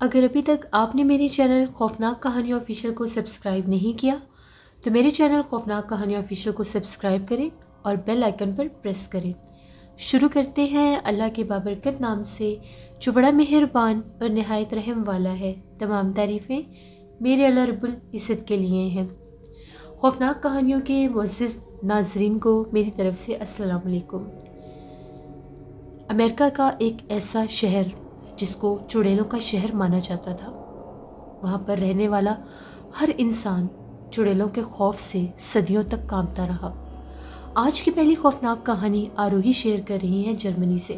اگر ابھی تک آپ نے میرے چینل خوفناک کہانی آفیشیل کو سبسکرائب نہیں کیا تو میرے چینل خوفناک کہانی آفیشیل کو سبسکرائب کریں اور بیل آئیکن پر پریس کریں۔ شروع کرتے ہیں اللہ کے بابرکت نام سے جو بڑا مہربان اور نہایت رحم والا ہے۔ تمام تعریفیں میرے اللہ رب العزت کے لیے ہیں۔ خوفناک کہانیوں کے معزز ناظرین کو میری طرف سے السلام علیکم۔ امریکہ کا ایک ایسا شہر جس کو چڑیلوں کا شہر مانا جاتا تھا، وہاں پر رہنے والا ہر انسان چڑیلوں کے خوف سے صدیوں تک کانپتا رہا۔ آج کی پہلی خوفناک کہانی آروہی شیئر کر رہی ہیں جرمنی سے۔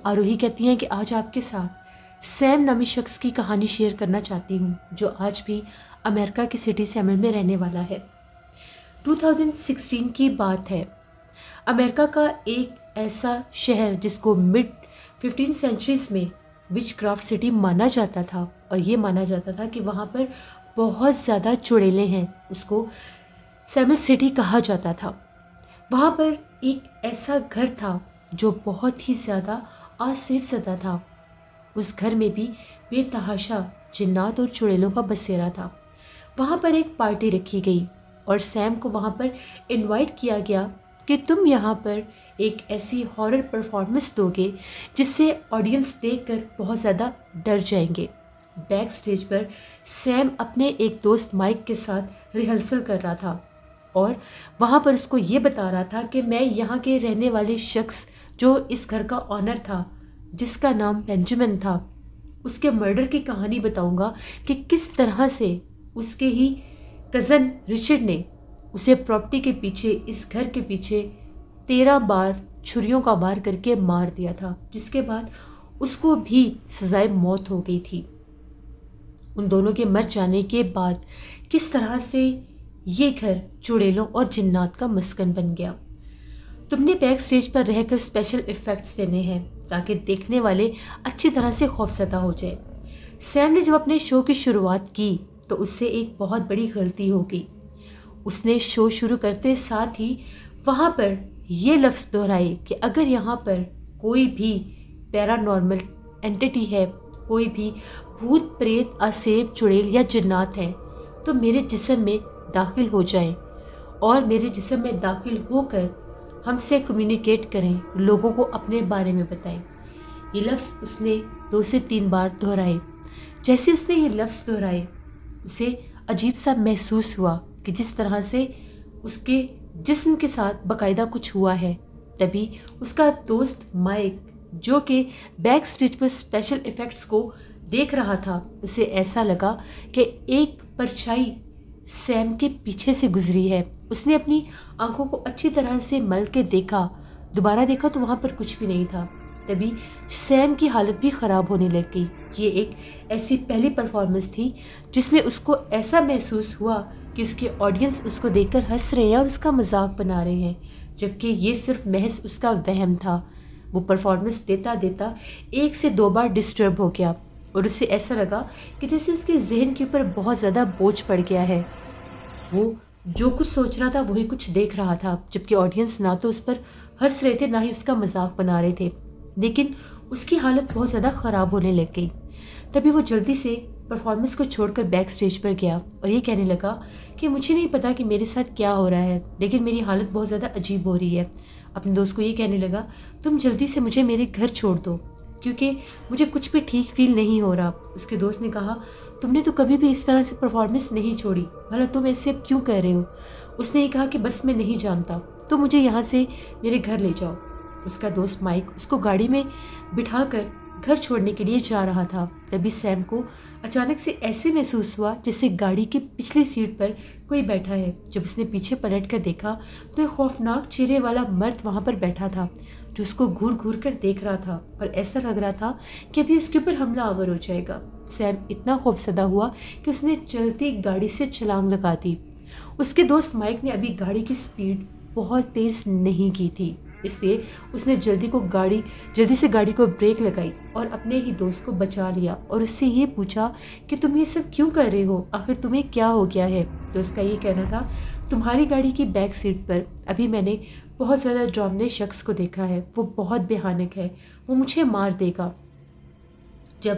آروہی کہتی ہیں کہ آج آپ کے ساتھ سیم نامی شخص کی کہانی شیئر کرنا چاہتی ہوں جو آج بھی امریکہ کی سٹی سیمل میں رہنے والا ہے۔ 2016 کی بات ہے۔ امریکہ کا ایک ایسا شہر جس کو مڈ 15 سینچریز میں وچ کرافٹ سٹی مانا جاتا تھا، اور یہ مانا جاتا تھا کہ وہاں پر بہت زیادہ چڑیلیں ہیں، اس کو سیمل سٹی کہا جاتا تھا۔ وہاں پر ایک ایسا گھر تھا جو بہت ہی زیادہ آسیب زدہ تھا۔ اس گھر میں بھی بے تحاشا جنات اور چڑیلوں کا بسیرا تھا۔ وہاں پر ایک پارٹی رکھی گئی اور سیم کو وہاں پر انوائٹ کیا گیا کہ تم یہاں پر ایک ایسی ہارر پرفارمنس دو گے جس سے آڈینس دیکھ کر بہت زیادہ ڈر جائیں گے۔ بیک سٹیج پر سیم اپنے ایک دوست مائک کے ساتھ ریہرسل کر رہا تھا اور وہاں پر اس کو یہ بتا رہا تھا کہ میں یہاں کے رہنے والے شخص جو اس گھر کا آنر تھا، جس کا نام بینجامن تھا، اس کے مرڈر کی کہانی بتاؤں گا کہ کس طرح سے اس کے ہی کزن رچرڈ نے اسے پراپرٹی کے پیچھے، اس گھر کے پیچھے 13 بار چھریوں کا وار کر کے مار دیا تھا، جس کے بعد اس کو بھی سزائے موت ہو گئی تھی۔ ان دونوں کے مر جانے کے بعد کس طرح سے یہ گھر چڑیلوں اور جنات کا مسکن بن گیا۔ تم نے بیک سٹیج پر رہ کر اسپیشل ایفیکٹس دینے ہیں تاکہ دیکھنے والے اچھی طرح سے خوفزدہ ہو جائے۔ سیم نے جب اپنے شو کی شروعات کی تو اس سے ایک بہت بڑی غلطی ہو گئی۔ اس نے شو شروع کرتے ساتھ ہی وہاں پر یہ لفظ دہرائے کہ اگر یہاں پر کوئی بھی پیرا نارمل اینٹیٹی ہے، کوئی بھی بھوت پریت آسیب چڑیل یا جنات ہیں تو میرے جسم میں داخل ہو جائیں اور میرے جسم میں داخل ہو کر ہم سے کمیونیکیٹ کریں، لوگوں کو اپنے بارے میں بتائیں۔ یہ لفظ اس نے 2 سے 3 بار دہرائے۔ جیسے اس نے یہ لفظ دہرائے اسے عجیب سا محسوس ہوا کہ جس طرح سے اس کے جسم کے ساتھ باقاعدہ کچھ ہوا ہے۔ تبھی اس کا دوست مائک جو کہ بیک سٹیج پر اسپیشل ایفیکٹس کو دیکھ رہا تھا، اسے ایسا لگا کہ ایک پرچھائی سیم کے پیچھے سے گزری ہے۔ اس نے اپنی آنکھوں کو اچھی طرح سے مل کے دیکھا، دوبارہ دیکھا تو وہاں پر کچھ بھی نہیں تھا۔ تبھی سیم کی حالت بھی خراب ہونے لگ گئی۔ یہ ایک ایسی پہلی پرفارمنس تھی جس میں اس کو ایسا محسوس ہوا کہ اس کے آڈینس اس کو دیکھ کر ہنس رہے ہیں اور اس کا مذاق بنا رہے ہیں، جبکہ یہ صرف محض اس کا وہم تھا۔ وہ پرفارمنس دیتا دیتا 1 سے 2 بار ڈسٹرب ہو گیا اور اسے ایسا لگا کہ جیسے اس کے ذہن کے اوپر بہت زیادہ بوجھ پڑ گیا ہے۔ وہ جو کچھ سوچ رہا تھا وہی کچھ دیکھ رہا تھا، جبکہ آڈینس نہ تو اس پر ہنس رہے تھے نہ ہی اس کا مذاق بنا رہے تھے، لیکن اس کی حالت بہت زیادہ خراب ہونے لگ گئی۔ تبھی وہ جلدی سے پرفارمنس کو چھوڑ کر بیک سٹیج پر گیا اور یہ کہنے لگا کہ مجھے نہیں پتا کہ میرے ساتھ کیا ہو رہا ہے، لیکن میری حالت بہت زیادہ عجیب ہو رہی ہے۔ اپنے دوست کو یہ کہنے لگا تم جلدی سے مجھے میرے گھر چھوڑ دو کیونکہ مجھے کچھ بھی ٹھیک فیل نہیں ہو رہا۔ اس کے دوست نے کہا تم نے تو کبھی بھی اس طرح سے پرفارمنس نہیں چھوڑی، بھلا تم ایسے اب کیوں کر رہے ہو؟ اس نے یہ کہا کہ بس میں نہیں جانتا، تو مجھے یہاں سے میرے گھر لے جاؤ۔ اس کا دوست مائک اس کو گاڑی میں بٹھا کر گھر چھوڑنے کے لیے جا رہا تھا۔ تبھی سیم کو اچانک سے ایسے محسوس ہوا جیسے گاڑی کی پچھلی سیٹ پر کوئی بیٹھا ہے۔ جب اس نے پیچھے پلٹ کر دیکھا تو ایک خوفناک چہرے والا مرد وہاں پر بیٹھا تھا جو اس کو گھور گھور کر دیکھ رہا تھا اور ایسا لگ رہا تھا کہ ابھی اس کے اوپر حملہ آور ہو جائے گا۔ سیم اتنا خوفزدہ ہوا کہ اس نے چلتی گاڑی سے چھلانگ لگا دی۔ اس کے دوست مائک نے ابھی گاڑی کی سپیڈ بہت تیز نہیں کی تھی، اس لیے اس نے جلدی سے گاڑی کو بریک لگائی اور اپنے ہی دوست کو بچا لیا اور اس سے یہ پوچھا کہ تم یہ سب کیوں کر رہے ہو، آخر تمہیں کیا ہو گیا ہے؟ تو اس کا یہ کہنا تھا تمہاری گاڑی کی بیک سیٹ پر ابھی میں نے بہت زیادہ ڈرامنے شخص کو دیکھا ہے، وہ بہت بھیانک ہے، وہ مجھے مار دے گا۔ جب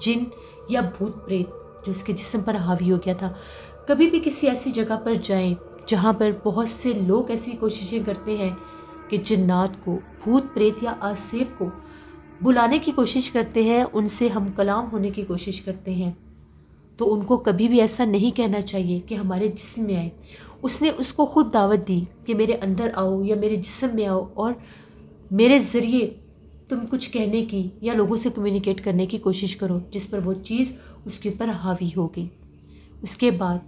جن یا بھوت پریت جو اس کے جسم پر حاوی ہو گیا تھا. کبھی بھی کسی ایسی جگہ پر جائیں جہاں پر بہت سے لوگ ایسی کوششیں کرتے ہیں کہ جنات کو، بھوت پریت یا آسیب کو بلانے کی کوشش کرتے ہیں، ان سے ہم کلام ہونے کی کوشش کرتے ہیں، تو ان کو کبھی بھی ایسا نہیں کہنا چاہیے کہ ہمارے جسم میں آئے. اس نے اس کو خود دعوت دی کہ میرے اندر آؤ یا میرے جسم میں آؤ اور میرے ذریعے تم کچھ کہنے کی یا لوگوں سے کمیونیکیٹ کرنے کی کوشش کرو، جس پر وہ چیز اس کے اوپر حاوی ہو گئی. اس کے بعد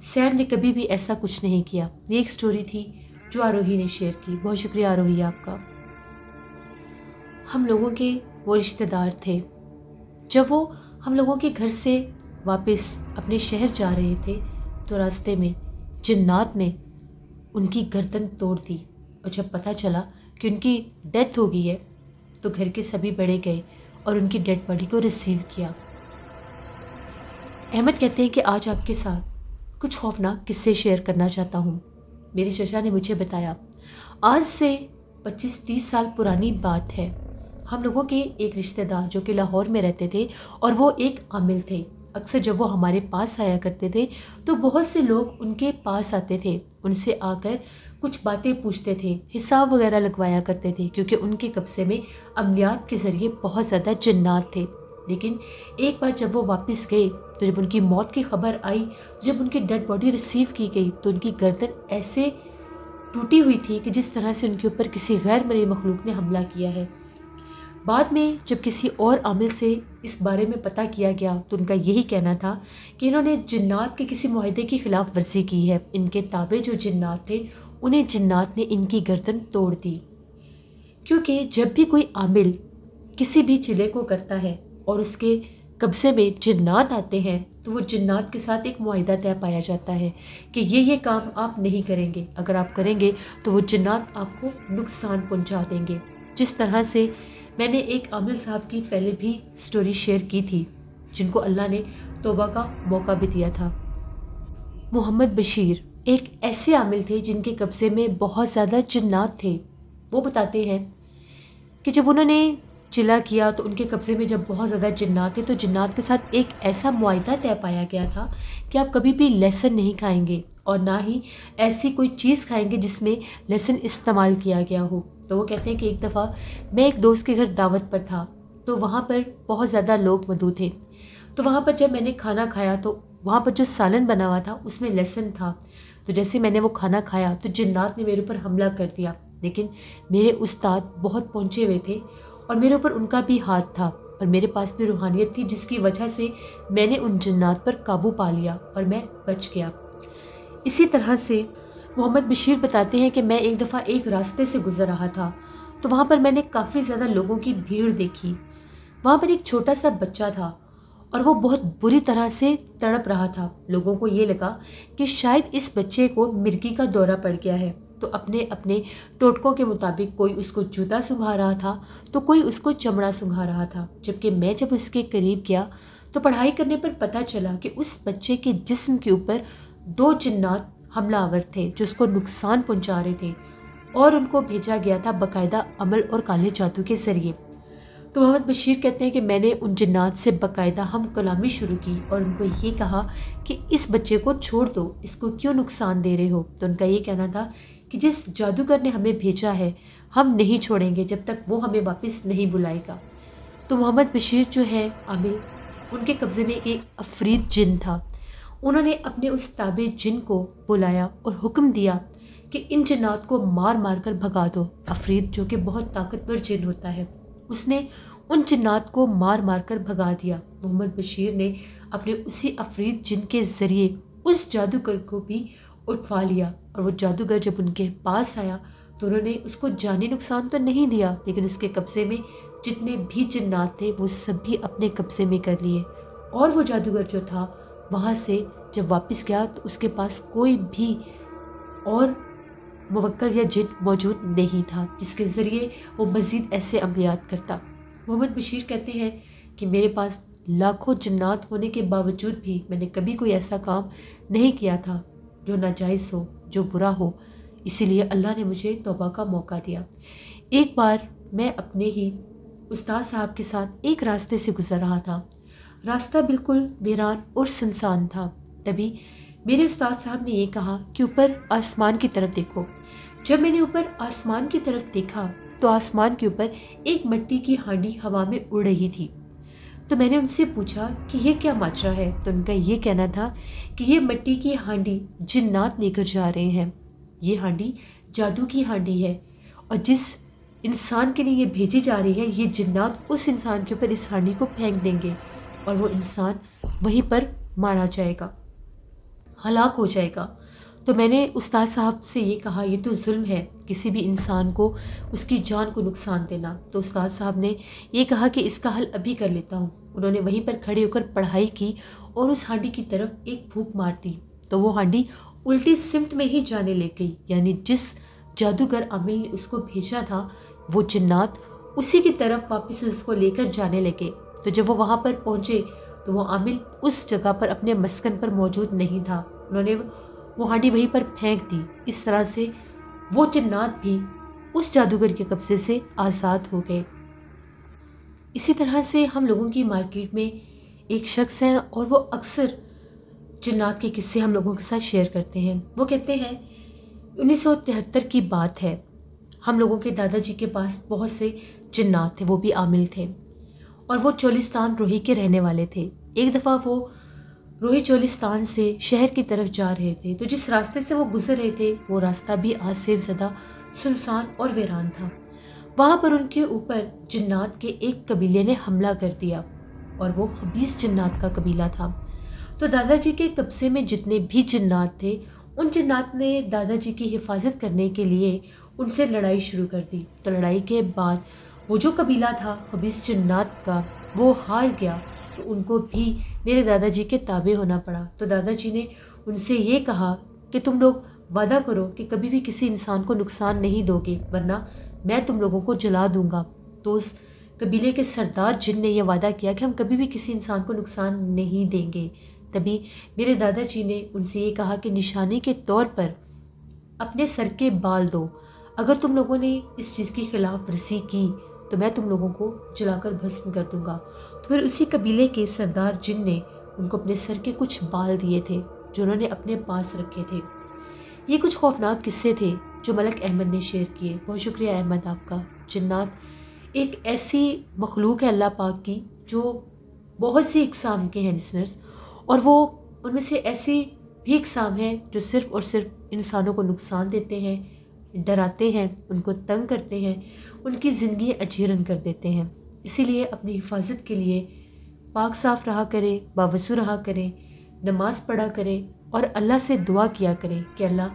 سیم نے کبھی بھی ایسا کچھ نہیں کیا. یہ ایک سٹوری تھی جو آروہی نے شیئر کی. بہت شکریہ آروہی آپ کا. ہم لوگوں کے وہ رشتہ دار تھے. جب وہ ہم لوگوں کے گھر سے واپس اپنے شہر جا رہے تھے تو راستے میں جنات نے ان کی گردن توڑ دی، اور جب پتہ چلا کہ ان کی ڈیتھ ہو گئی ہے تو گھر کے سبھی بڑے گئے اور ان کی ڈیڈ باڈی کو ریسیو کیا. احمد کہتے ہیں کہ آج آپ کے ساتھ کچھ خوفناک قصے شیئر کرنا چاہتا ہوں. میری چچا نے مجھے بتایا، آج سے 25-30 سال پرانی بات ہے. ہم لوگوں کے ایک رشتہ دار جو کہ لاہور میں رہتے تھے اور وہ ایک عامل تھے. اکثر جب وہ ہمارے پاس آیا کرتے تھے تو بہت سے لوگ ان کے پاس آتے تھے، ان سے آ کر کچھ باتیں پوچھتے تھے، حساب وغیرہ لگوایا کرتے تھے، کیونکہ ان کے قبضے میں عملیات کے ذریعے بہت زیادہ جنات تھے. لیکن ایک بار جب وہ واپس گئے تو جب ان کی موت کی خبر آئی، جب ان کی ڈیڈ باڈی ریسیو کی گئی تو ان کی گردن ایسے ٹوٹی ہوئی تھی کہ جس طرح سے ان کے اوپر کسی غیر مرئی مخلوق نے حملہ کیا ہے. بعد میں جب کسی اور عامل سے اس بارے میں پتہ کیا گیا تو ان کا یہی کہنا تھا کہ انہوں نے جنات کے کسی معاہدے کی خلاف ورزی کی ہے. ان کے تابع جو جنات تھے انہیں جنات نے ان کی گردن توڑ دی. کیونکہ جب بھی کوئی عامل کسی بھی چلے کو کرتا ہے اور اس کے قبضے میں جنات آتے ہیں تو وہ جنات کے ساتھ ایک معاہدہ طے پایا جاتا ہے کہ یہ کام آپ نہیں کریں گے. اگر آپ کریں گے تو وہ جنات آپ کو نقصان پہنچا دیں گے. جس طرح سے میں نے ایک عامل صاحب کی پہلے بھی سٹوری شیئر کی تھی جن کو اللہ نے توبہ کا موقع بھی دیا تھا. محمد بشیر ایک ایسے عامل تھے جن کے قبضے میں بہت زیادہ جنات تھے. وہ بتاتے ہیں کہ جب انہوں نے چلا کیا تو ان کے قبضے میں جب بہت زیادہ جنات تھے تو جنات کے ساتھ ایک ایسا معاہدہ طے پایا گیا تھا کہ آپ کبھی بھی لہسن نہیں کھائیں گے اور نہ ہی ایسی کوئی چیز کھائیں گے جس میں لہسن استعمال کیا گیا ہو. تو وہ کہتے ہیں کہ ایک دفعہ میں ایک دوست کے گھر دعوت پر تھا تو وہاں پر بہت زیادہ لوگ موجود تھے. تو وہاں پر جب میں نے کھانا کھایا تو وہاں پر جو سالن بنا ہوا تھا اس میں لہسن تھا. تو جیسے میں نے وہ کھانا کھایا تو جنات نے میرے اوپر حملہ کر دیا. لیکن میرے استاد بہت پہنچے ہوئے تھے اور میرے اوپر ان کا بھی ہاتھ تھا اور میرے پاس بھی روحانیت تھی، جس کی وجہ سے میں نے ان جنات پر قابو پا لیا اور میں بچ گیا. اسی طرح سے محمد بشیر بتاتے ہیں کہ میں ایک دفعہ ایک راستے سے گزر رہا تھا تو وہاں پر میں نے کافی زیادہ لوگوں کی بھیڑ دیکھی. وہاں پر ایک چھوٹا سا بچہ تھا اور وہ بہت بری طرح سے تڑپ رہا تھا. لوگوں کو یہ لگا کہ شاید اس بچے کو مرگی کا دورہ پڑ گیا ہے، تو اپنے اپنے ٹوٹکوں کے مطابق کوئی اس کو جوتا سنگھا رہا تھا تو کوئی اس کو چمڑا سنگھا رہا تھا. جبکہ میں جب اس کے قریب گیا تو پڑھائی کرنے پر پتہ چلا کہ اس بچے کے جسم کے اوپر 2 جنات حملہ آور تھے جو اس کو نقصان پہنچا رہے تھے اور ان کو بھیجا گیا تھا باقاعدہ عمل اور کالے جادو کے ذریعے. تو محمد بشیر کہتے ہیں کہ میں نے ان جنات سے باقاعدہ ہم کلامی شروع کی اور ان کو یہ کہا کہ اس بچے کو چھوڑ دو، اس کو کیوں نقصان دے رہے ہو. تو ان کا یہ کہنا تھا کہ جس جادوگر نے ہمیں بھیجا ہے ہم نہیں چھوڑیں گے جب تک وہ ہمیں واپس نہیں بلائے گا. تو محمد بشیر جو ہے عامل، ان کے قبضے میں ایک عفریت جن تھا. انہوں نے اپنے اس تابع جن کو بلایا اور حکم دیا کہ ان جنات کو مار مار کر بھگا دو. عفریت جو کہ بہت طاقتور جن ہوتا ہے، اس نے ان جنات کو مار مار کر بھگا دیا. محمد بشیر نے اپنے اسی عفریت جن کے ذریعے اس جادوگر کو بھی اٹھوا لیا اور وہ جادوگر جب ان کے پاس آیا تو انہوں نے اس کو جانی نقصان تو نہیں دیا، لیکن اس کے قبضے میں جتنے بھی جنات تھے وہ سب بھی اپنے قبضے میں کر لیے. اور وہ جادوگر جو تھا وہاں سے جب واپس گیا تو اس کے پاس کوئی بھی اور موکل یا جن موجود نہیں تھا جس کے ذریعے وہ مزید ایسے عملیات کرتا. محمد بشیر کہتے ہیں کہ میرے پاس لاکھوں جنات ہونے کے باوجود بھی میں نے کبھی کوئی ایسا کام نہیں کیا تھا جو ناجائز ہو، جو برا ہو. اسی لیے اللہ نے مجھے توبہ کا موقع دیا. ایک بار میں اپنے ہی استاد صاحب کے ساتھ ایک راستے سے گزر رہا تھا۔ راستہ بالکل ویران اور سنسان تھا۔ تبھی میرے استاد صاحب نے یہ کہا کہ اوپر آسمان کی طرف دیکھو۔ جب میں نے اوپر آسمان کی طرف دیکھا تو آسمان کے اوپر ایک مٹی کی ہانڈی ہوا میں اڑ رہی تھی۔ تو میں نے ان سے پوچھا کہ یہ کیا ماجرا ہے؟ تو ان کا یہ کہنا تھا کہ یہ مٹی کی ہانڈی جنات لے کر جا رہے ہیں۔ یہ ہانڈی جادو کی ہانڈی ہے، اور جس انسان کے لیے یہ بھیجی جا رہی ہے، یہ جنات اس انسان کے اوپر اس ہانڈی کو پھینک دیں گے اور وہ انسان وہیں پر مارا جائے گا، ہلاک ہو جائے گا۔ تو میں نے استاد صاحب سے یہ کہا یہ تو ظلم ہے، کسی بھی انسان کو اس کی جان کو نقصان دینا۔ تو استاد صاحب نے یہ کہا کہ اس کا حل ابھی کر لیتا ہوں۔ انہوں نے وہیں پر کھڑے ہو کر پڑھائی کی اور اس ہانڈی کی طرف ایک پھونک مار دی تو وہ ہانڈی الٹی سمت میں ہی جانے لگ گئی، یعنی جس جادوگر عامل نے اس کو بھیجا تھا وہ جنات اسی کی طرف واپس اس کو لے کر جانے لگے۔ تو جب وہ وہاں پر پہنچے تو وہ عامل اس جگہ پر اپنے مسکن پر موجود نہیں تھا۔ انہوں نے وہ ہانڈی وہیں پر پھینک دی۔ اس طرح سے وہ جنات بھی اس جادوگر کے قبضے سے آزاد ہو گئے۔ اسی طرح سے ہم لوگوں کی مارکیٹ میں ایک شخص ہیں اور وہ اکثر جنات کے قصے ہم لوگوں کے ساتھ شیئر کرتے ہیں۔ وہ کہتے ہیں 1973 کی بات ہے، ہم لوگوں کے دادا جی کے پاس بہت سے جنات تھے، وہ بھی عامل تھے، اور وہ چولستان روہی کے رہنے والے تھے۔ ایک دفعہ وہ روہی چولستان سے شہر کی طرف جا رہے تھے، تو جس راستے سے وہ گزر رہے تھے وہ راستہ بھی آصف زدہ، سنسان اور ویران تھا۔ وہاں پر ان کے اوپر جنات کے ایک قبیلے نے حملہ کر دیا، اور وہ خبیث جنات کا قبیلہ تھا۔ تو دادا جی کے قبضے میں جتنے بھی جنات تھے، ان جنات نے دادا جی کی حفاظت کرنے کے لیے ان سے لڑائی شروع کر دی۔ تو لڑائی کے بعد وہ جو قبیلہ تھا خبیث جنات کا، وہ ہار گیا، تو ان کو بھی میرے دادا جی کے تابع ہونا پڑا۔ تو دادا جی نے ان سے یہ کہا کہ تم لوگ وعدہ کرو کہ کبھی بھی کسی انسان کو نقصان نہیں دو گے، ورنہ میں تم لوگوں کو جلا دوں گا۔ تو اس قبیلے کے سردار جن نے یہ وعدہ کیا کہ ہم کبھی بھی کسی انسان کو نقصان نہیں دیں گے۔ تبھی میرے دادا جی نے ان سے یہ کہا کہ نشانی کے طور پر اپنے سر کے بال دو، اگر تم لوگوں نے اس چیز کی خلاف ورزی کی تو میں تم لوگوں کو جلا کر بھسم کر دوں گا۔ تو پھر اسی قبیلے کے سردار جن نے ان کو اپنے سر کے کچھ بال دیے تھے جو انہوں نے اپنے پاس رکھے تھے۔ یہ کچھ خوفناک قصے تھے جو ملک احمد نے شیئر کیے۔ بہت شکریہ احمد آپ کا۔ جنات ایک ایسی مخلوق ہے اللہ پاک کی جو بہت سی اقسام کے ہیں لسنرز، اور وہ ان میں سے ایسی بھی اقسام ہیں جو صرف اور صرف انسانوں کو نقصان دیتے ہیں، ڈراتے ہیں، ان کو تنگ کرتے ہیں، ان کی زندگی اجیرن کر دیتے ہیں۔ اسی لیے اپنی حفاظت کے لیے پاک صاف رہا کریں، باوضو رہا کریں، نماز پڑھا کریں، اور اللہ سے دعا کیا کریں کہ اللہ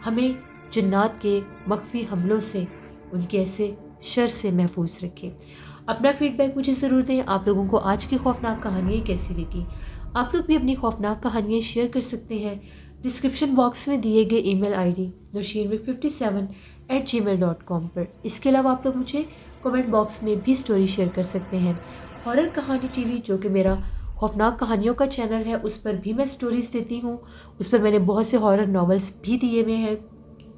ہمیں جنات کے مخفی حملوں سے، ان کے ایسے شر سے محفوظ رکھے۔ اپنا فیڈ بیک مجھے ضرور دیں، آپ لوگوں کو آج کی خوفناک کہانیاں کیسی لگی۔ آپ لوگ بھی اپنی خوفناک کہانیاں شیئر کر سکتے ہیں ڈسکرپشن باکس میں دیے گئے ای میل آئی ڈی nowshinmik57@gmail.com پر۔ اس کے علاوہ آپ لوگ مجھے کومنٹ باکس میں بھی سٹوری شیئر کر سکتے ہیں۔ ہارر کہانی ٹی وی جو کہ میرا خوفناک کہانیوں کا چینل ہے، اس پر بھی میں سٹوریز دیتی ہوں، اس پر میں نے بہت سے ہارر ناولز بھی دیے ہوئے ہیں،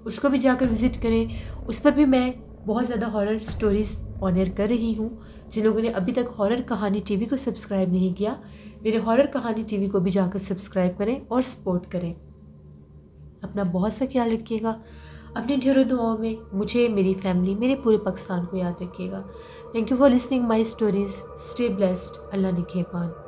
اس کو بھی جا کر وزٹ کریں۔ اس پر بھی میں بہت زیادہ ہارر سٹوریز آن ایئر کر رہی ہوں۔ جن لوگوں نے ابھی تک ہارر کہانی ٹی وی کو سبسکرائب نہیں کیا، میرے ہارر کہانی ٹی وی کو بھی جا کر سبسکرائب کریں اور سپورٹ کریں۔ اپنا بہت سا خیال رکھیے گا، اپنی ڈھیروں دعاؤں میں مجھے، میری فیملی، میرے پورے پاکستان کو یاد رکھیے گا۔ Thank you for listening my stories. Stay blessed. اللہ نگہبان۔